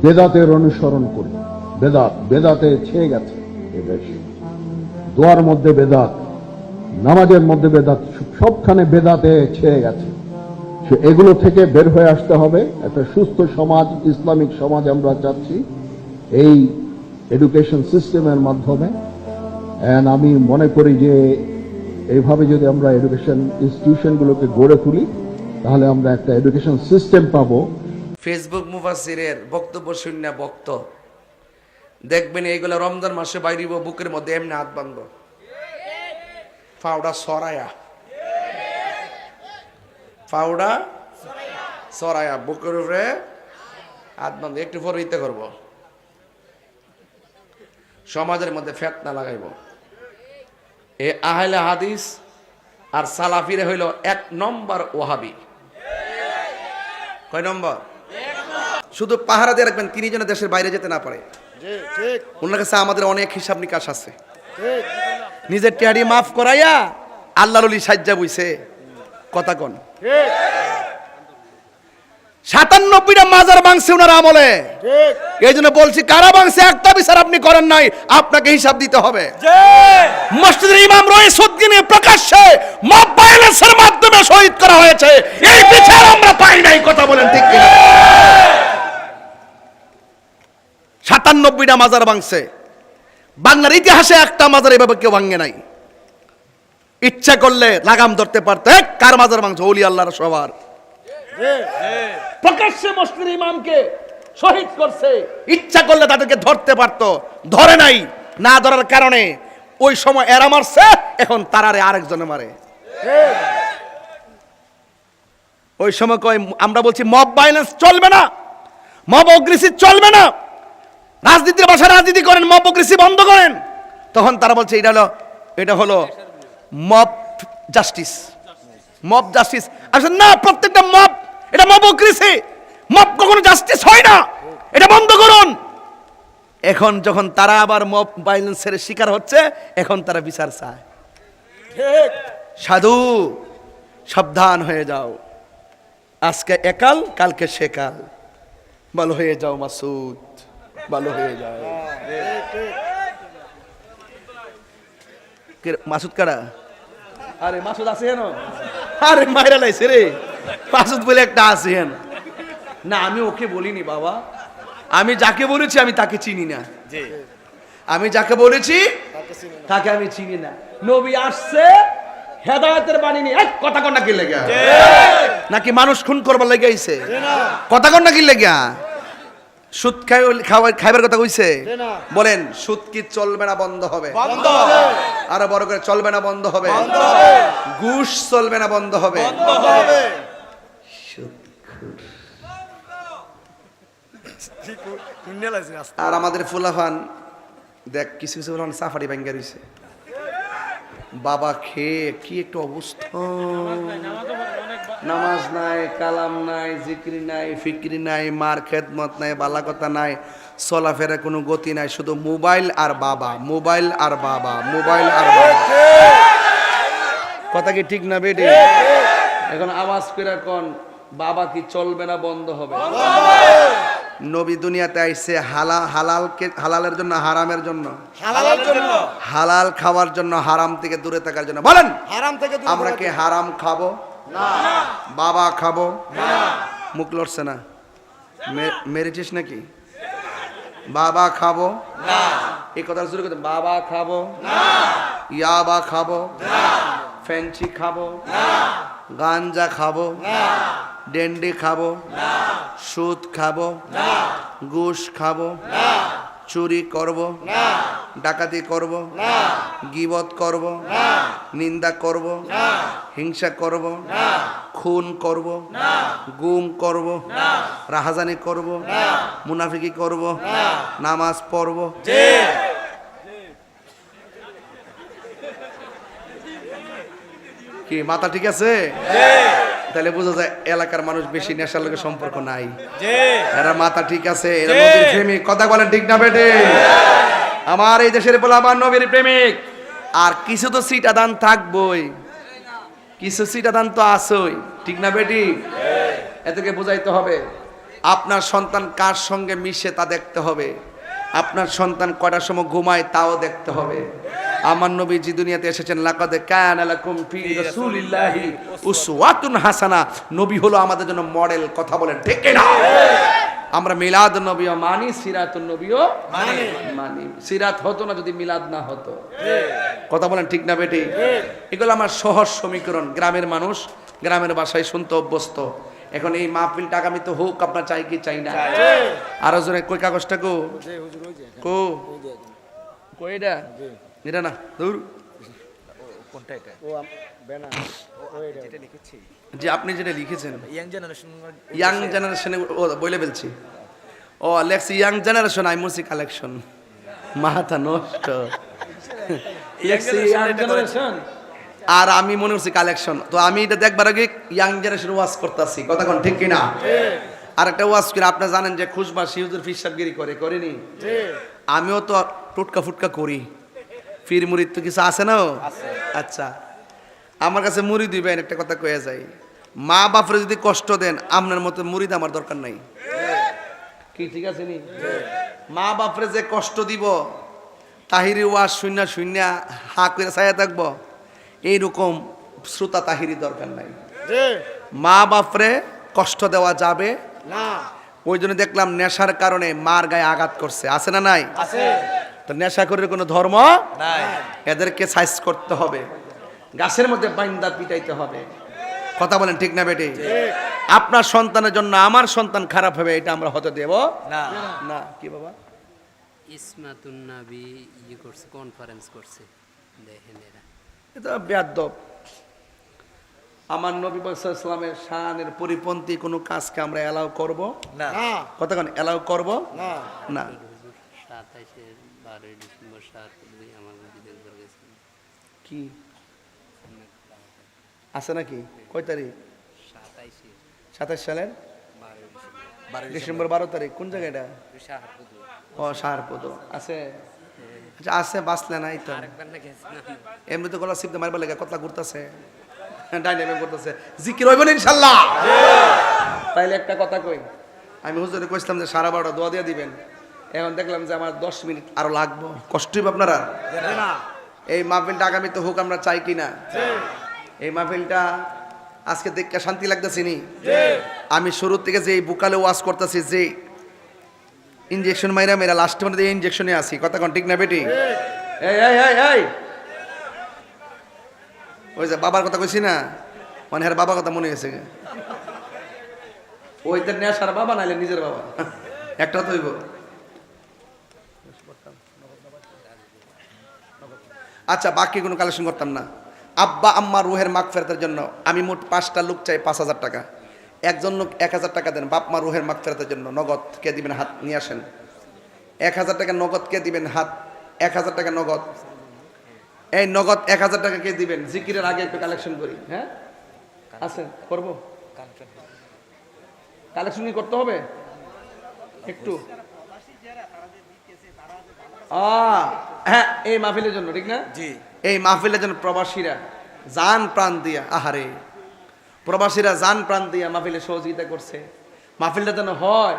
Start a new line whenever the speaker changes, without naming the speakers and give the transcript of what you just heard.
বেদাতের অনুসরণ করি। বেদাতে ছেয়ে গেছে এ দেশ। দোয়ার মধ্যে বেদাত, নামাজের মধ্যে বেদাত, সবখানে বেদাতে ছেয়ে গেছে। এগুলো থেকে বের হয়ে আসতে হবে। একটা সুস্থ সমাজ, ইসলামিক সমাজ আমরা চাচ্ছি এই এডুকেশন সিস্টেমের মাধ্যমে। আমি মনে করি যে এইভাবে যদি আমরা এডুকেশন ইনস্টিটিউশনগুলোকে গড়ে তুলি তাহলে আমরা একটা এডুকেশন সিস্টেম পাবো।
ফেসবুক মুফাসসিরের বক্তব্য শূন্য বক্ত দেখবেন এইগুলো রমজান মাসে বাইরিব বুকের মধ্যে এমনি হাত বাঁধব, ফাউডা সরায়া বুকের উপরে হাত বাঁধব, একটু পরে ইতে করব, সমাজের মধ্যে ফেতনা লাগাইব। এ আহলে হাদিস আর সালাফিরে হইল 1 নম্বর ওয়াহাবি। কয় নম্বর? শুধু পাহারা দিয়ে রাখবেন তিনি যেন দেশের বাইরে যেতে না পারে। ওনার কাছে আমাদের অনেক হিসাব নিকাশ আছে। নিজের টিয়াড়ি মাফ করাইয়া আল্লাহর ওলি সাজ্জা বইছে কথা কোন। 97টা মাজার ভাঙছে ওনার আমলে। এই জন্য বলছি কারা ভাঙছে একটা বিচার আপনি করেন নাই, আপনাকে হিসাব দিতে হবে। মসজিদের ইমাম রইসউদ্দিনে প্রকাশ্যে মব ভায়োলেন্সের মাধ্যমে শহীদ করা হয়েছে, এই বিচার আমরা পাই নাই। কথা বলেন ঠিক কিনা? 97টা মাজার ভাঙছে। বাংলার ইতিহাসে একটা মাজার এভাবে কেউ ভাঙে নাই। ইচ্ছা করলে লাগাম ধরতে পারতো, কার মাজার ভাঙছে? ওলি আল্লাহর সবার। প্রকাশ্যে মসজিদের ইমামকে শহীদ করছে, ইচ্ছা করলে তাদেরকে ধরতে পারতো, ধরে নাই। না ধরার কারণে ওই সময় এরা মারছে, এখন তারারে আরেকজনে মারে। ওই সময় কয় আমরা বলছি মব ভায়োলেন্স চলবে না, মব অগ্রেসিভ চলবে না, রাজনীতির ভাষায় রাজনীতি করেন, মব অগ্রেসিভ বন্ধ করেন। তখন তারা বলছে এটা হলো মব জাস্টিস। মব জাস্টিস আসলে না, প্রত্যেকটা মব এটা মব অগ্রেসিভ। মব কখনো জাস্টিস হয় না, এটা বন্ধ করুন। এখন যখন তারা আবার মব ভায়োলেন্সের শিকার হচ্ছে, এখন তারা বিচার চায়। সাধু সাবধান হয়ে যাও, আজকে একাল কালকে সেকাল। ভালো হয়ে যাও মাসুদ, ভালো হয়ে যাও। মাসুদ কারা? আরে মাসুদ আছে হেন? আরে মাইরা লাইছে রে, মাসুদ বলে একটা আছে হেন। না আমি ওকে বলিনি বাবা, আমি যাকে বলেছি আমি তাকে চিনি না। আমি যাকে বলেছি তাকে আমি চিনি না। নবী আসছে হেদায়েতের বাণী নিয়ে। এক কথা কন না কি লেগে? নাকি মানুষ খুন করবার লেগে আইছে? কথা কন না কি লেগে? সুদ খাইবার কথা কইছে? বলেন সুদ কি চলবে না বন্ধ হবে? আরো বড় করে চলবে না বন্ধ হবে? ঘুষ চলবে না বন্ধ হবে? আর আমাদের ফুলাফান দেখ কিছু কিছু সাফারি ব্যাঙ্গার হইছে। বাবা খেয়ে কি একটু অবস্থা, নামাজ নাই, কালাম নাই, জিকির নাই, ফিকির নাই, মার খেদমত নাই, বালা কথা নাই, চলাফেরা কোনো গতি নাই, শুধু মোবাইল আর বাবা, মোবাইল আর বাবা, মোবাইল আর বাবা। কথা কি ঠিক না বেটি? এখন আওয়াজ করে কোন বাবা কি চলবে না বন্ধ হবে? নবী দুনিয়াতে আইছে হালালের জন্য, হারামের জন্য, হালাল খাওয়ার জন্য, হারাম থেকে দূরে থাকার জন্য। বলেন আমরা কি হারাম খাবো না? বাবা খাবো না? মুখ লড়ছে না, মেরেছিস নাকি? বাবা খাবো না, এই কথা শুরু করতে। বাবা খাবো না, ইয়াবা খাবো না, ফেন্সি খাবো না, গাঞ্জা খাবো না, ডেন্ডি খাবো না, সুদ খাবো না, ঘুষ খাবো না, চুরি করব না, ডাকাতি করব না, গীবত করব না, নিন্দা করব না, হিংসা করব না, খুন করব না, গুম করব না, রাহাজানি করব না, মুনাফিকি করব না, নামাজ পড়ব। কি মাথা ঠিক আছে? তাহলে বোঝা যায় এলাকার মানুষ বেশি নেশার লোকের সম্পর্ক নাই। এরা মাথা ঠিক আছে, এরা নবীর প্রেমিক। কথা বলেন ঠিক না বেটে? আমার এই দেশের বলে আমার নবীর প্রেমিক। আর কিছু তো সিটা দান থাকবই, কিছু সিটা দান তো আসই, ঠিক না বেটি? এদেরকে বোঝাইতে হবে। আপনার সন্তান কার সঙ্গে মিশে তা দেখতে হবে, আপনার সন্তান কয়টার সময় ঘুমায় তাও দেখতে হবে। আমার নবীজি দুনিয়াতে এসেছেন লাকাদ কানা লাকুম ফি রাসূলিল্লাহি উসওয়াতুন হাসানা, নবী হলো আমাদের জন্য মডেল। কথা বলেন ঠিক কিনা? আমরা মিলাদ নবীও মানি, সিরাতুন নবীও মানি। সিরাত হতো না যদি মিলাদ না হতো। কথা বলেন ঠিক না বেটি? এগুলো আমার সহজ সমীকরণ। গ্রামের মানুষ গ্রামের ভাষায় শুনতে অভ্যস্ত। এখন এই মাহফিলটা আগামীতে হোক, আপনার চাই কি চাই না? আরো জোরে কই কাগজটা কো কো কো এটা এটা না দূর
কোনটা এটা? ও বেনা ও এটা লিখেছি
যে আপনি যেটা লিখেছেন
ইয়াং জেনারেশন।
ইয়াং জেনারেশনে ও বলে ফেলছি। ও লেখছি ইয়াং জেনারেশন, আই মুসি কালেকশন। মাথা নষ্ট। লেখছি ইয়াং জেনারেশন আর আমি মনে করছি কালেকশন। তো আমি এটা দেখবার আগে ইয়াং জেনারেশন ওয়াজ করতেছি। কথা কোন ঠিক কিনা? আর একটা ওয়াজ করে আপনি জানেন যে খুশবাসী হুজুর ফিসাবগিরি করেনি? আমিও তো টুটকা ফুটকা করি। ফির মুরিদ তো কিছু আছে না? আচ্ছা, আমার কাছে মুড়ি দিবেন, একটা কথা কয়ে যায়, মা বাপরে যদি কষ্ট দেন আপনার মতো মুড়িদ আমার দরকার নাই। কি ঠিক আছে নি? মা বাপরে যে কষ্ট দিব, তাহিরি ওয়াজ শূন্য শূন্য হা করে ছায়া থাকবো, এইরকম শ্রোতা তাহিরি দরকার নাই। মা বাপরে কষ্ট দেওয়া যাবে না। ওই জন্য দেখলাম নেশার কারণে মার গায়ে আঘাত করছে, আছে না নাই? তো নেশা করে কোনো ধর্ম নাই। এদেরকে সাইজ করতে হবে, গাছের মধ্যে বাইন্দা পিটাইতে হবে। কথা বলেন ঠিক না বেটি? আপনার সন্তানের জন্য আমার সন্তান খারাপ হবে, এটা আমরা হতে দেব না। না কি বাবা?
ইসমাতুন নবী করছে, কনফারেন্স করছে, দেখেন এরা
এটা বেয়াদব। আমার নবী সাল্লাল্লাহু আলাইহি ওয়াসাল্লামের শানের পরিপন্থী কোনো কাজকে আমরা এলাও করব না। কথা কোন এলাও করব না? না।
27-12 ডিসেম্বর 7 আমার মসজিদে গেছেন।
কি আছে নাকি? কয় তারিখ? 27 সালের 12 ডিসেম্বর 12 তারিখ। কোন জায়গা এটা? ও শাহরপুদ আছে। আচ্ছা আছে, বাঁচলে নাই তো। এমনি তো গলা সিপতে মারবার লেগে কতলা ঘুরতেছে, ডাইনামিক করতেছে, জিকির হইব না ইনশাআল্লাহ। তাইলে একটা কথা কই, আমি হুজুরে কইছিলাম যে 12:30 দোয়া দিয়ে দিবেন। এখন দেখলাম যে আমার 10 মিনিট আরো লাগবে। কষ্ট হইব আপনারা? এই মাহফিলটা আগামীতে হোক, আমরা চাই কিনা? এই মাহফিলটা আজকে দেখে শান্তি লাগতেছে নি? আমি শুরু থেকে যে এই বুকালে ওয়াজ করতেছি, যে ইনজেকশন মাইরা মেরা লাস্টে মানে এই ইনজেকশনে আসি। কথা কোন ঠিক না বেটি? এই এই এই এই ওই যে বাবার কথা কইছি না, মানে হ্যাঁ বাবার কথা মনে গেছে। ওই তো নেশার বাবা, নাইলে নিজের বাবা, একটা তো হইব। আচ্ছা, বাকি কোনো কালেকশন করতাম না। আব্বা আম্মা রুহের মাগফিরাতের জন্য আমি মোট 5টা লোক চাই, 5000 টাকা। একজন লোক 1000 টাকা দেন। বাপ মা রুহের মাগফিরাতের জন্য নগদ কে দিবেন? হাত নিয়ে আসেন। 1000 টাকা নগদ কে দিবেন? হাত। 1000 টাকা নগদ। এই নগদ 1000 টাকা কে দিবেন? জিকিরের আগে একটু কালেকশন করি। হ্যাঁ আছেন? করবো কালেকশন করতে হবে একটু। হ্যাঁ, এই মাহফিলের জন্য, ঠিক না? জি, এই মাহফিলের জন্য প্রবাসীরা জান প্রাণ দিয়া, আহারে প্রবাসীরা জান প্রাণ দিয়া মাহফিলে সহযোগিতা করছে। মাহফিলটা যেন হয়